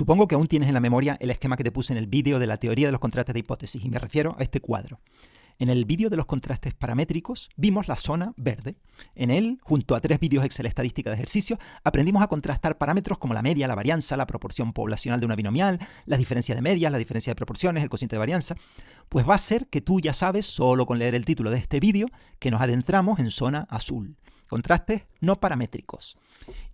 Supongo que aún tienes en la memoria el esquema que te puse en el vídeo de la teoría de los contrastes de hipótesis, y me refiero a este cuadro. En el vídeo de los contrastes paramétricos vimos la zona verde. En él, junto a 3 vídeos Excel estadística de ejercicios, aprendimos a contrastar parámetros como la media, la varianza, la proporción poblacional de una binomial, la diferencia de medias, la diferencia de proporciones, el cociente de varianza. Pues va a ser que tú ya sabes, solo con leer el título de este vídeo, que nos adentramos en zona azul. Contrastes no paramétricos.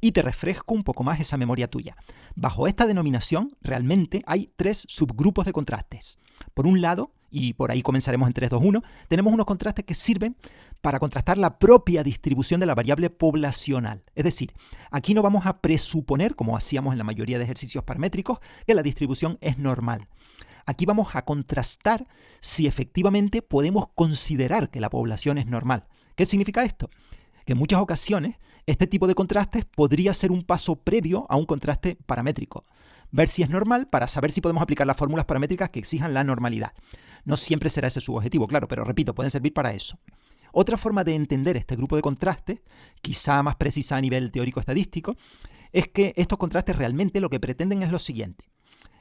Y te refresco un poco más esa memoria tuya. Bajo esta denominación, realmente hay 3 subgrupos de contrastes. Por un lado, y por ahí comenzaremos en 3, 2, 1, tenemos unos contrastes que sirven para contrastar la propia distribución de la variable poblacional. Es decir, aquí no vamos a presuponer, como hacíamos en la mayoría de ejercicios paramétricos, que la distribución es normal. Aquí vamos a contrastar si efectivamente podemos considerar que la población es normal. ¿Qué significa esto? Que en muchas ocasiones este tipo de contrastes podría ser un paso previo a un contraste paramétrico. Ver si es normal para saber si podemos aplicar las fórmulas paramétricas que exijan la normalidad. No siempre será ese su objetivo, claro, pero repito, pueden servir para eso. Otra forma de entender este grupo de contrastes, quizá más precisa a nivel teórico-estadístico, es que estos contrastes realmente lo que pretenden es lo siguiente.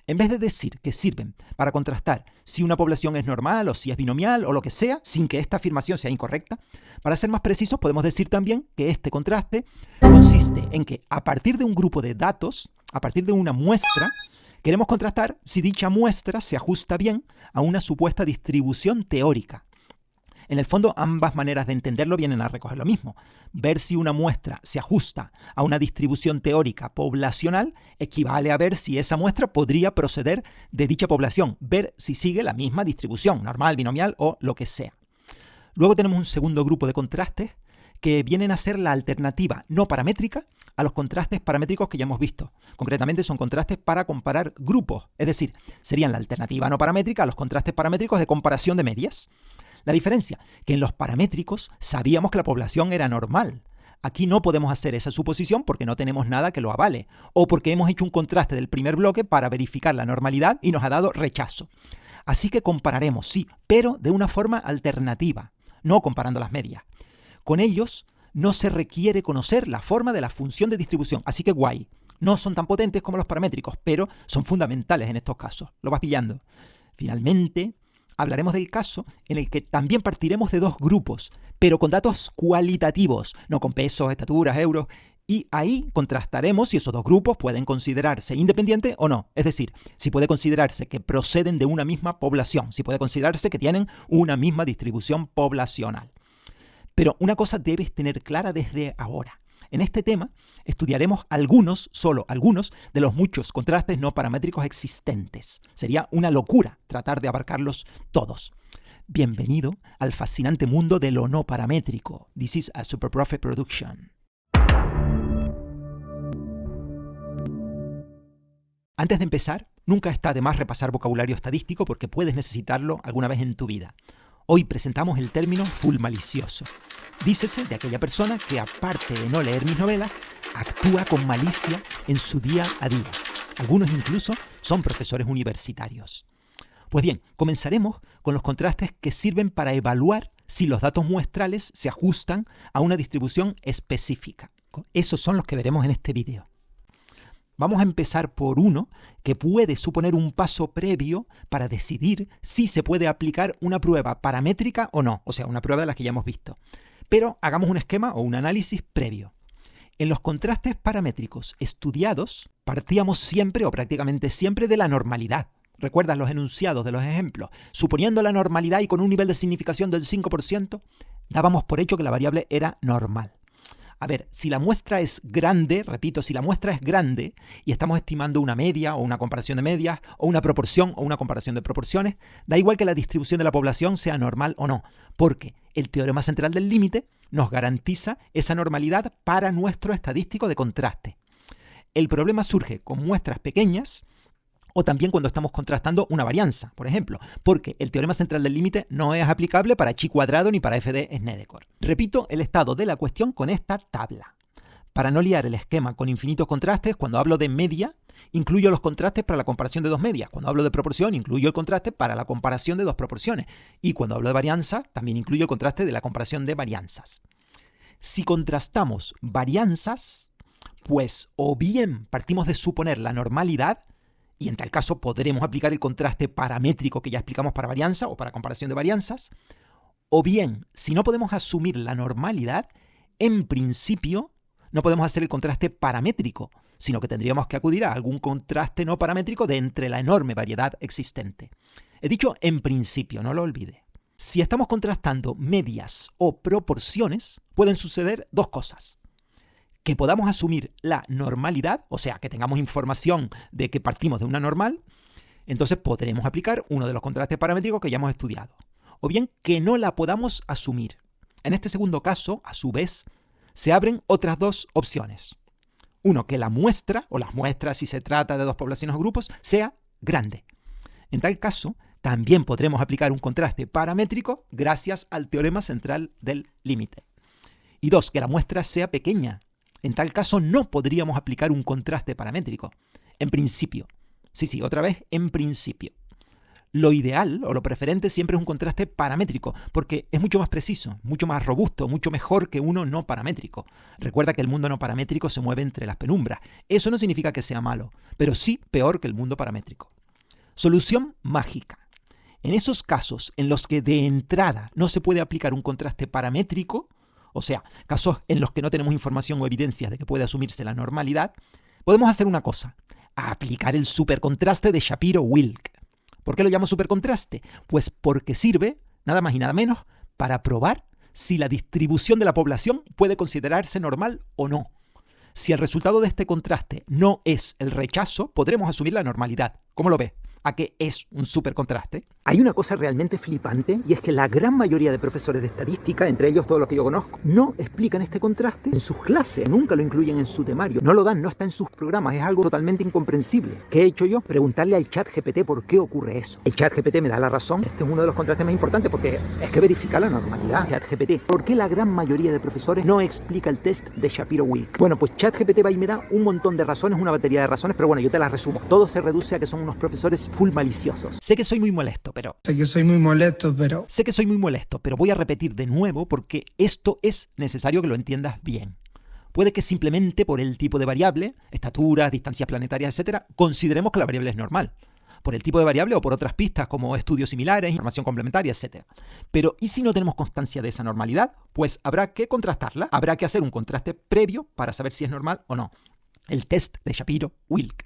En vez de decir que sirven para contrastar si una población es normal o si es binomial o lo que sea, sin que esta afirmación sea incorrecta, para ser más precisos podemos decir también que este contraste consiste en que a partir de un grupo de datos, a partir de una muestra, queremos contrastar si dicha muestra se ajusta bien a una supuesta distribución teórica. En el fondo, ambas maneras de entenderlo vienen a recoger lo mismo. Ver si una muestra se ajusta a una distribución teórica poblacional equivale a ver si esa muestra podría proceder de dicha población, ver si sigue la misma distribución, normal, binomial o lo que sea. Luego tenemos un segundo grupo de contrastes que vienen a ser la alternativa no paramétrica a los contrastes paramétricos que ya hemos visto. Concretamente son contrastes para comparar grupos, es decir, serían la alternativa no paramétrica a los contrastes paramétricos de comparación de medias. La diferencia, que en los paramétricos sabíamos que la población era normal. Aquí no podemos hacer esa suposición porque no tenemos nada que lo avale, o porque hemos hecho un contraste del primer bloque para verificar la normalidad y nos ha dado rechazo. Así que compararemos, sí, pero de una forma alternativa, no comparando las medias. Con ellos no se requiere conocer la forma de la función de distribución, así que guay. No son tan potentes como los paramétricos, pero son fundamentales en estos casos. Lo vas pillando. Finalmente, hablaremos del caso en el que también partiremos de 2 grupos, pero con datos cualitativos, no con pesos, estaturas, euros, y ahí contrastaremos si esos 2 grupos pueden considerarse independientes o no. Es decir, si puede considerarse que proceden de una misma población, si puede considerarse que tienen una misma distribución poblacional. Pero una cosa debes tener clara desde ahora. En este tema estudiaremos algunos, solo algunos, de los muchos contrastes no paramétricos existentes. Sería una locura tratar de abarcarlos todos. Bienvenido al fascinante mundo de lo no paramétrico. This is a Super Profit Production. Antes de empezar, nunca está de más repasar vocabulario estadístico porque puedes necesitarlo alguna vez en tu vida. Hoy presentamos el término full malicioso. Dícese de aquella persona que, aparte de no leer mis novelas, actúa con malicia en su día a día. Algunos incluso son profesores universitarios. Pues bien, comenzaremos con los contrastes que sirven para evaluar si los datos muestrales se ajustan a una distribución específica. Esos son los que veremos en este vídeo. Vamos a empezar por uno que puede suponer un paso previo para decidir si se puede aplicar una prueba paramétrica o no, o sea, una prueba de las que ya hemos visto. Pero hagamos un esquema o un análisis previo. En los contrastes paramétricos estudiados, partíamos siempre o prácticamente siempre de la normalidad. ¿Recuerdas los enunciados de los ejemplos? Suponiendo la normalidad y con un nivel de significación del 5%, dábamos por hecho que la variable era normal. A ver, si la muestra es grande, repito, si la muestra es grande y estamos estimando una media o una comparación de medias o una proporción o una comparación de proporciones, da igual que la distribución de la población sea normal o no, porque el teorema central del límite nos garantiza esa normalidad para nuestro estadístico de contraste. El problema surge con muestras pequeñas o también cuando estamos contrastando una varianza, por ejemplo, porque el teorema central del límite no es aplicable para chi cuadrado ni para f de Snedeker. Repito el estado de la cuestión con esta tabla. Para no liar el esquema con infinitos contrastes, cuando hablo de media, incluyo los contrastes para la comparación de 2 medias. Cuando hablo de proporción, incluyo el contraste para la comparación de 2 proporciones. Y cuando hablo de varianza, también incluyo el contraste de la comparación de varianzas. Si contrastamos varianzas, pues o bien partimos de suponer la normalidad, y en tal caso podremos aplicar el contraste paramétrico que ya explicamos para varianza o para comparación de varianzas. O bien, si no podemos asumir la normalidad, en principio no podemos hacer el contraste paramétrico, sino que tendríamos que acudir a algún contraste no paramétrico de entre la enorme variedad existente. He dicho en principio, no lo olvide. Si estamos contrastando medias o proporciones, pueden suceder dos cosas. Que podamos asumir la normalidad, o sea, que tengamos información de que partimos de una normal, entonces podremos aplicar uno de los contrastes paramétricos que ya hemos estudiado. O bien que no la podamos asumir. En este segundo caso, a su vez, se abren otras dos opciones. Uno, que la muestra, o las muestras si se trata de dos poblaciones o grupos, sea grande. En tal caso, también podremos aplicar un contraste paramétrico gracias al teorema central del límite. Y dos, que la muestra sea pequeña. En tal caso, no podríamos aplicar un contraste paramétrico. En principio. Sí, otra vez, en principio. Lo ideal o lo preferente siempre es un contraste paramétrico, porque es mucho más preciso, mucho más robusto, mucho mejor que uno no paramétrico. Recuerda que el mundo no paramétrico se mueve entre las penumbras. Eso no significa que sea malo, pero sí peor que el mundo paramétrico. Solución mágica. En esos casos en los que de entrada no se puede aplicar un contraste paramétrico, o sea, casos en los que no tenemos información o evidencias de que puede asumirse la normalidad, podemos hacer una cosa, aplicar el supercontraste de Shapiro-Wilk. ¿Por qué lo llamo supercontraste? Pues porque sirve, nada más y nada menos, para probar si la distribución de la población puede considerarse normal o no. Si el resultado de este contraste no es el rechazo, podremos asumir la normalidad. ¿Cómo lo ves? ¿A qué es un supercontraste? Hay una cosa realmente flipante, y es que la gran mayoría de profesores de estadística, entre ellos todos los que yo conozco, no explican este contraste en sus clases, nunca lo incluyen en su temario, no lo dan, no está en sus programas, es algo totalmente incomprensible. ¿Qué he hecho yo? Preguntarle al ChatGPT por qué ocurre eso. El ChatGPT me da la razón, este es uno de los contrastes más importantes porque es que verifica la normalidad. ChatGPT, ¿por qué la gran mayoría de profesores no explica el test de Shapiro-Wilk? Bueno, pues ChatGPT va y me da un montón de razones, una batería de razones, pero bueno, yo te las resumo. Todo se reduce a que son unos profesores full maliciosos. Sé que soy muy molesto, pero voy a repetir de nuevo porque esto es necesario que lo entiendas bien. Puede que simplemente por el tipo de variable, estaturas, distancias planetarias, etc., consideremos que la variable es normal. Por el tipo de variable o por otras pistas como estudios similares, información complementaria, etc. Pero ¿y si no tenemos constancia de esa normalidad? Pues habrá que contrastarla, habrá que hacer un contraste previo para saber si es normal o no. El test de Shapiro-Wilk.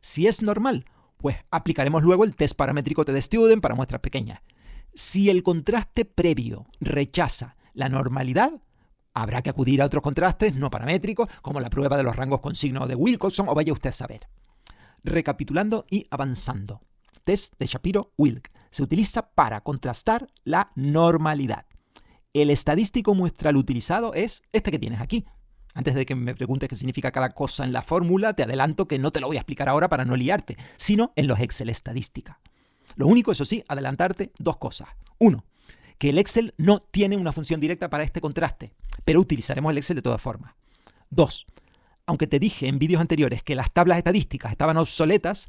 Si es normal, pues aplicaremos luego el test paramétrico TD-Student para muestras pequeñas. Si el contraste previo rechaza la normalidad, habrá que acudir a otros contrastes no paramétricos, como la prueba de los rangos con signo de Wilcoxon, o vaya usted a saber. Recapitulando y avanzando. Test de Shapiro-Wilk. Se utiliza para contrastar la normalidad. El estadístico muestral utilizado es este que tienes aquí. Antes de que me preguntes qué significa cada cosa en la fórmula, te adelanto que no te lo voy a explicar ahora para no liarte, sino en los Excel estadística. Lo único, eso sí, adelantarte dos cosas. Uno, que el Excel no tiene una función directa para este contraste, pero utilizaremos el Excel de todas formas. Dos, aunque te dije en vídeos anteriores que las tablas estadísticas estaban obsoletas,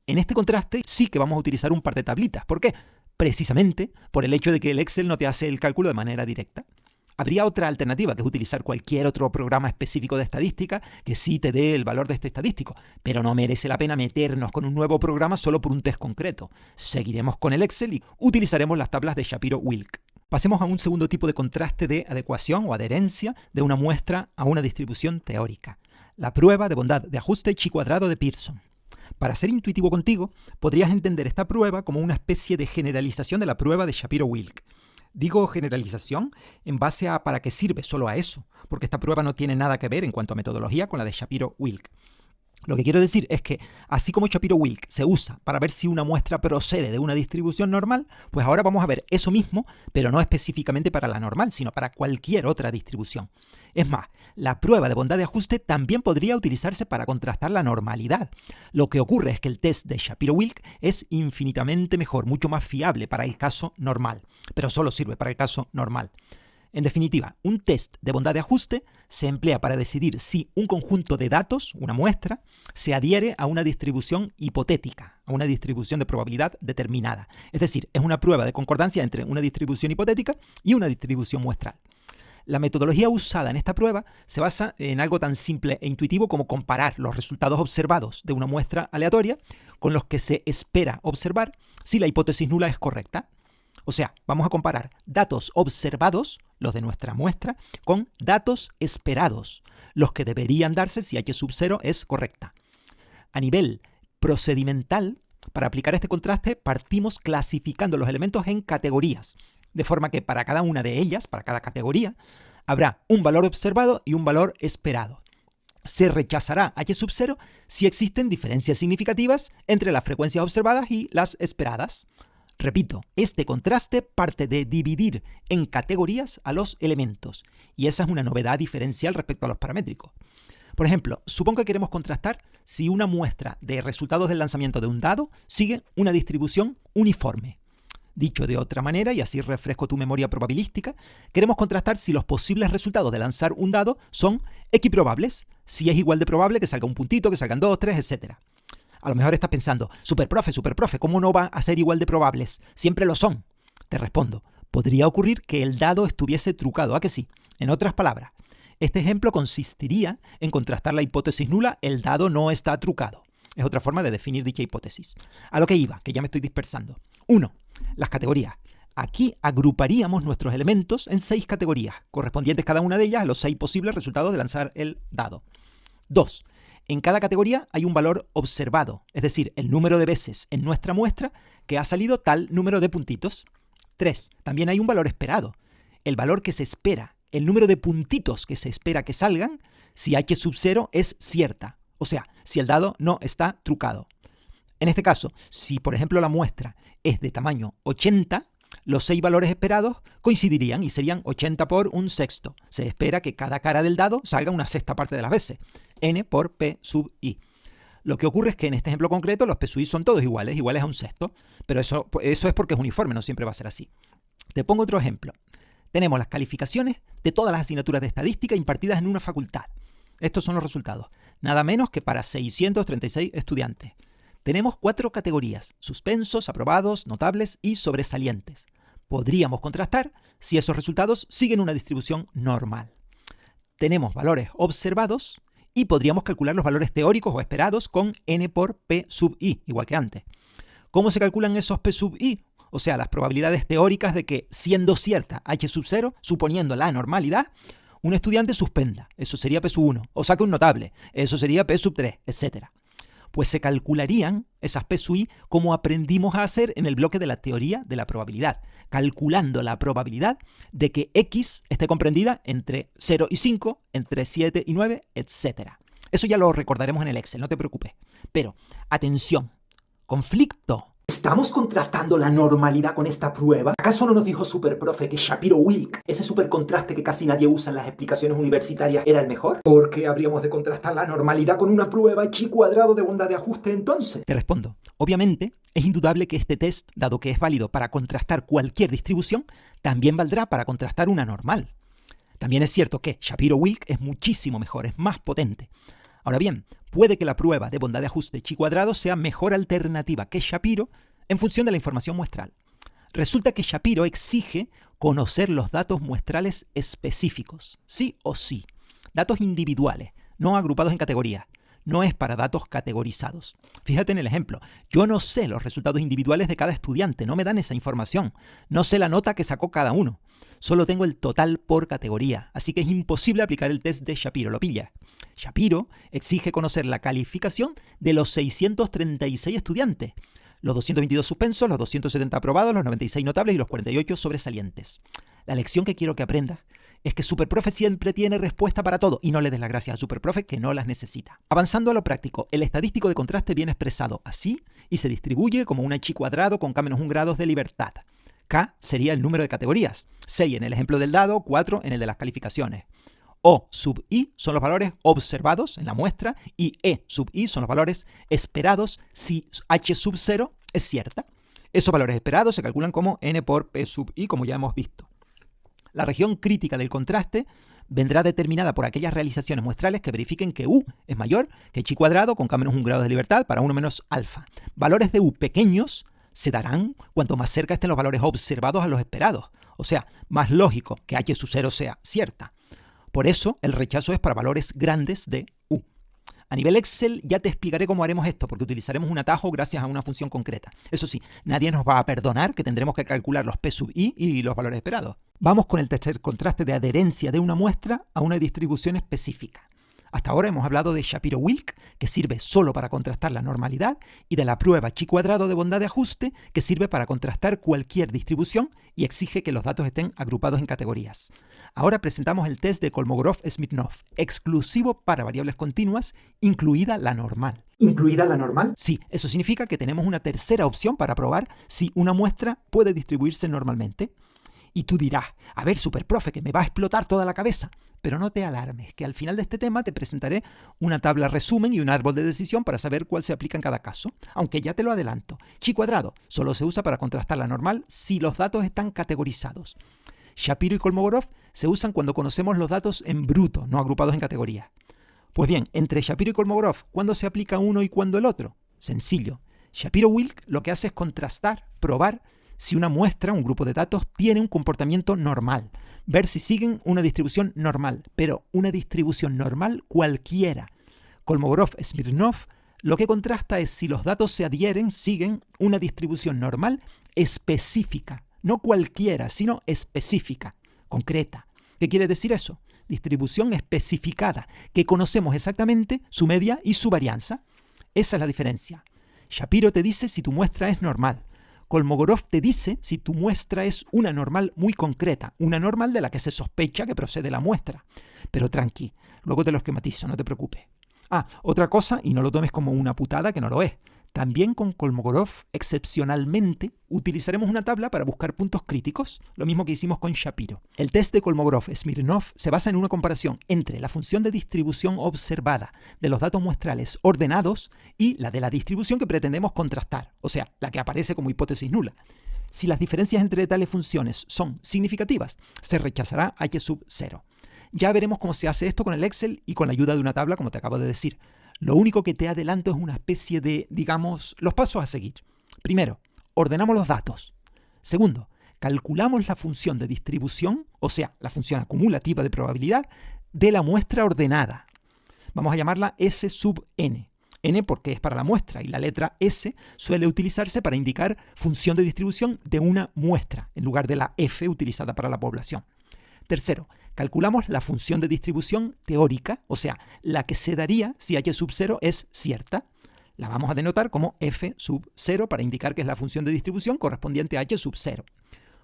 en este contraste sí que vamos a utilizar un par de tablitas. ¿Por qué? Precisamente por el hecho de que el Excel no te hace el cálculo de manera directa. Habría otra alternativa, que es utilizar cualquier otro programa específico de estadística que sí te dé el valor de este estadístico, pero no merece la pena meternos con un nuevo programa solo por un test concreto. Seguiremos con el Excel y utilizaremos las tablas de Shapiro-Wilk. Pasemos a un segundo tipo de contraste de adecuación o adherencia de una muestra a una distribución teórica. La prueba de bondad de ajuste chi-cuadrado de Pearson. Para ser intuitivo contigo, podrías entender esta prueba como una especie de generalización de la prueba de Shapiro-Wilk. Digo generalización en base a para qué sirve solo a eso, porque esta prueba no tiene nada que ver en cuanto a metodología con la de Shapiro-Wilk. Lo que quiero decir es que, así como Shapiro-Wilk se usa para ver si una muestra procede de una distribución normal, pues ahora vamos a ver eso mismo, pero no específicamente para la normal, sino para cualquier otra distribución. Es más, la prueba de bondad de ajuste también podría utilizarse para contrastar la normalidad. Lo que ocurre es que el test de Shapiro-Wilk es infinitamente mejor, mucho más fiable para el caso normal, pero solo sirve para el caso normal. En definitiva, un test de bondad de ajuste se emplea para decidir si un conjunto de datos, una muestra, se adhiere a una distribución hipotética, a una distribución de probabilidad determinada. Es decir, es una prueba de concordancia entre una distribución hipotética y una distribución muestral. La metodología usada en esta prueba se basa en algo tan simple e intuitivo como comparar los resultados observados de una muestra aleatoria con los que se espera observar si la hipótesis nula es correcta. O sea, vamos a comparar datos observados, los de nuestra muestra, con datos esperados, los que deberían darse si h sub 0 es correcta. A nivel procedimental, para aplicar este contraste, partimos clasificando los elementos en categorías, de forma que para cada una de ellas, para cada categoría, habrá un valor observado y un valor esperado. Se rechazará h sub 0 si existen diferencias significativas entre las frecuencias observadas y las esperadas. Repito, este contraste parte de dividir en categorías a los elementos, y esa es una novedad diferencial respecto a los paramétricos. Por ejemplo, supongo que queremos contrastar si una muestra de resultados del lanzamiento de un dado sigue una distribución uniforme. Dicho de otra manera, y así refresco tu memoria probabilística, queremos contrastar si los posibles resultados de lanzar un dado son equiprobables, si es igual de probable que salga un puntito, que salgan 2, 3, etc. A lo mejor estás pensando, superprofe, ¿cómo no va a ser igual de probables? Siempre lo son. Te respondo, podría ocurrir que el dado estuviese trucado, ¿a que sí? En otras palabras, este ejemplo consistiría en contrastar la hipótesis nula, el dado no está trucado. Es otra forma de definir dicha hipótesis. A lo que iba, que ya me estoy dispersando. 1. Las categorías. Aquí agruparíamos nuestros elementos en 6 categorías, correspondientes cada una de ellas a los 6 posibles resultados de lanzar el dado. 2. En cada categoría hay un valor observado, es decir, el número de veces en nuestra muestra que ha salido tal número de puntitos. 3. También hay un valor esperado, el valor que se espera, el número de puntitos que se espera que salgan si h sub 0 es cierta, o sea, si el dado no está trucado. En este caso, si por ejemplo la muestra es de tamaño 80, los 6 valores esperados coincidirían y serían 80 por un sexto. Se espera que cada cara del dado salga una sexta parte de las veces, n por p sub i. Lo que ocurre es que en este ejemplo concreto los p sub i son todos iguales a un sexto, pero eso es porque es uniforme, no siempre va a ser así. Te pongo otro ejemplo. Tenemos las calificaciones de todas las asignaturas de estadística impartidas en una facultad. Estos son los resultados, nada menos que para 636 estudiantes. Tenemos 4 categorías, suspensos, aprobados, notables y sobresalientes. Podríamos contrastar si esos resultados siguen una distribución normal. Tenemos valores observados y podríamos calcular los valores teóricos o esperados con n por p sub i, igual que antes. ¿Cómo se calculan esos p sub i? O sea, las probabilidades teóricas de que, siendo cierta h sub 0, suponiendo la normalidad, un estudiante suspenda, eso sería p sub 1, o saque un notable, eso sería p sub 3, etc. Pues se calcularían esas p sub i como aprendimos a hacer en el bloque de la teoría de la probabilidad, calculando la probabilidad de que x esté comprendida entre 0 y 5, entre 7 y 9, etc. Eso ya lo recordaremos en el Excel, no te preocupes. Pero, atención, conflicto. ¿Estamos contrastando la normalidad con esta prueba? ¿Acaso no nos dijo Superprofe que Shapiro-Wilk, ese supercontraste que casi nadie usa en las explicaciones universitarias, era el mejor? ¿Por qué habríamos de contrastar la normalidad con una prueba chi cuadrado de bondad de ajuste entonces? Te respondo. Obviamente, es indudable que este test, dado que es válido para contrastar cualquier distribución, también valdrá para contrastar una normal. También es cierto que Shapiro-Wilk es muchísimo mejor, es más potente. Ahora bien, puede que la prueba de bondad de ajuste chi cuadrado sea mejor alternativa que Shapiro en función de la información muestral. Resulta que Shapiro exige conocer los datos muestrales específicos, sí o sí. Datos individuales, no agrupados en categorías. No es para datos categorizados. Fíjate en el ejemplo. Yo no sé los resultados individuales de cada estudiante, no me dan esa información. No sé la nota que sacó cada uno. Solo tengo el total por categoría, así que es imposible aplicar el test de Shapiro, ¿lo pillas? Shapiro exige conocer la calificación de los 636 estudiantes, los 222 suspensos, los 270 aprobados, los 96 notables y los 48 sobresalientes. La lección que quiero que aprendas es que Superprofe siempre tiene respuesta para todo y no le des las gracias a Superprofe que no las necesita. Avanzando a lo práctico, el estadístico de contraste viene expresado así y se distribuye como una chi cuadrado con k-1 grados de libertad. K sería el número de categorías, 6 en el ejemplo del dado, 4 en el de las calificaciones. O sub i son los valores observados en la muestra y E sub i son los valores esperados si h sub 0 es cierta. Esos valores esperados se calculan como n por p sub i, como ya hemos visto. La región crítica del contraste vendrá determinada por aquellas realizaciones muestrales que verifiquen que u es mayor que chi cuadrado con k-1 grado de libertad para 1 menos alfa. Valores de u pequeños se darán cuanto más cerca estén los valores observados a los esperados. O sea, más lógico que h sub 0 sea cierta. Por eso el rechazo es para valores grandes de u. A nivel Excel ya te explicaré cómo haremos esto, porque utilizaremos un atajo gracias a una función concreta. Eso sí, nadie nos va a perdonar que tendremos que calcular los p sub i y los valores esperados. Vamos con el tercer contraste de adherencia de una muestra a una distribución específica. Hasta ahora hemos hablado de Shapiro-Wilk, que sirve solo para contrastar la normalidad, y de la prueba chi cuadrado de bondad de ajuste, que sirve para contrastar cualquier distribución y exige que los datos estén agrupados en categorías. Ahora presentamos el test de Kolmogorov-Smirnov, exclusivo para variables continuas, incluida la normal. ¿Incluida la normal? Sí, eso significa que tenemos una tercera opción para probar si una muestra puede distribuirse normalmente. Y tú dirás, a ver, superprofe, que me va a explotar toda la cabeza. Pero no te alarmes, que al final de este tema te presentaré una tabla resumen y un árbol de decisión para saber cuál se aplica en cada caso. Aunque ya te lo adelanto, chi cuadrado solo se usa para contrastar la normal si los datos están categorizados. Shapiro y Kolmogorov se usan cuando conocemos los datos en bruto, no agrupados en categorías. Pues bien, entre Shapiro y Kolmogorov, ¿cuándo se aplica uno y cuándo el otro? Sencillo. Shapiro-Wilk lo que hace es contrastar, probar si una muestra, un grupo de datos, tiene un comportamiento normal. Ver si siguen una distribución normal, pero una distribución normal cualquiera. Kolmogorov-Smirnov lo que contrasta es si los datos se adhieren, siguen una distribución normal específica. No cualquiera, sino específica, concreta. ¿Qué quiere decir eso? Distribución especificada, que conocemos exactamente su media y su varianza. Esa es la diferencia. Shapiro te dice si tu muestra es normal. Kolmogorov te dice si tu muestra es una normal muy concreta, una normal de la que se sospecha que procede la muestra. Pero tranqui, luego te lo esquematizo, no te preocupes. Otra cosa, y no lo tomes como una putada, que no lo es. También con Kolmogorov, excepcionalmente, utilizaremos una tabla para buscar puntos críticos, lo mismo que hicimos con Shapiro. El test de Kolmogorov-Smirnov se basa en una comparación entre la función de distribución observada de los datos muestrales ordenados y la de la distribución que pretendemos contrastar, o sea, la que aparece como hipótesis nula. Si las diferencias entre tales funciones son significativas, se rechazará h sub 0. Ya veremos cómo se hace esto con el Excel y con la ayuda de una tabla, como te acabo de decir. Lo único que te adelanto es una especie de, digamos, los pasos a seguir. Primero, ordenamos los datos. Segundo, calculamos la función de distribución, o sea, la función acumulativa de probabilidad, de la muestra ordenada. Vamos a llamarla S sub n. N porque es para la muestra y la letra S suele utilizarse para indicar función de distribución de una muestra, en lugar de la F utilizada para la población. Tercero, calculamos la función de distribución teórica, o sea, la que se daría si h sub 0 es cierta. La vamos a denotar como f sub 0 para indicar que es la función de distribución correspondiente a h sub 0.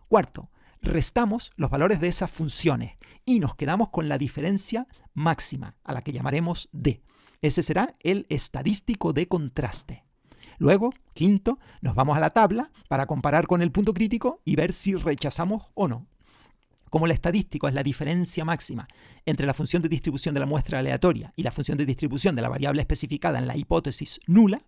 Cuarto, restamos los valores de esas funciones y nos quedamos con la diferencia máxima, a la que llamaremos D. Ese será el estadístico de contraste. Luego, quinto, nos vamos a la tabla para comparar con el punto crítico y ver si rechazamos o no. Como el estadístico es la diferencia máxima entre la función de distribución de la muestra aleatoria y la función de distribución de la variable especificada en la hipótesis nula,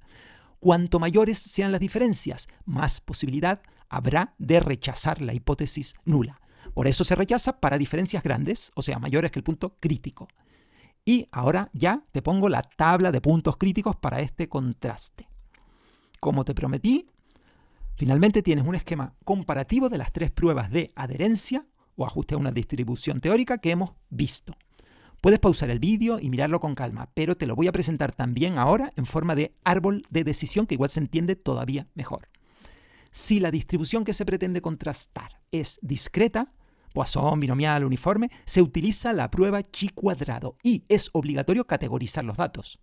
cuanto mayores sean las diferencias, más posibilidad habrá de rechazar la hipótesis nula. Por eso se rechaza para diferencias grandes, o sea, mayores que el punto crítico. Y ahora ya te pongo la tabla de puntos críticos para este contraste. Como te prometí, finalmente tienes un esquema comparativo de las tres pruebas de adherencia o ajuste a una distribución teórica que hemos visto. Puedes pausar el vídeo y mirarlo con calma, pero te lo voy a presentar también ahora en forma de árbol de decisión que igual se entiende todavía mejor. Si la distribución que se pretende contrastar es discreta, Poisson, binomial, uniforme, se utiliza la prueba chi cuadrado y es obligatorio categorizar los datos.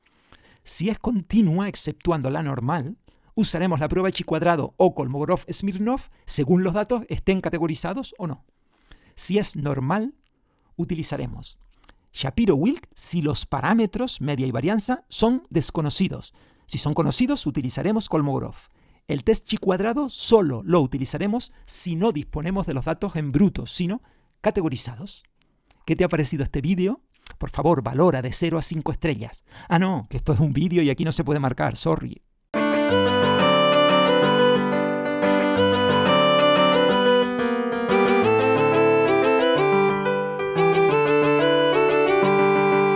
Si es continua, exceptuando la normal, usaremos la prueba chi cuadrado o Kolmogorov-Smirnov según los datos estén categorizados o no. Si es normal, utilizaremos Shapiro-Wilk si los parámetros, media y varianza, son desconocidos. Si son conocidos, utilizaremos Kolmogorov. El test chi cuadrado solo lo utilizaremos si no disponemos de los datos en bruto, sino categorizados. ¿Qué te ha parecido este vídeo? Por favor, valora de 0 a 5 estrellas. No, que esto es un vídeo y aquí no se puede marcar, sorry.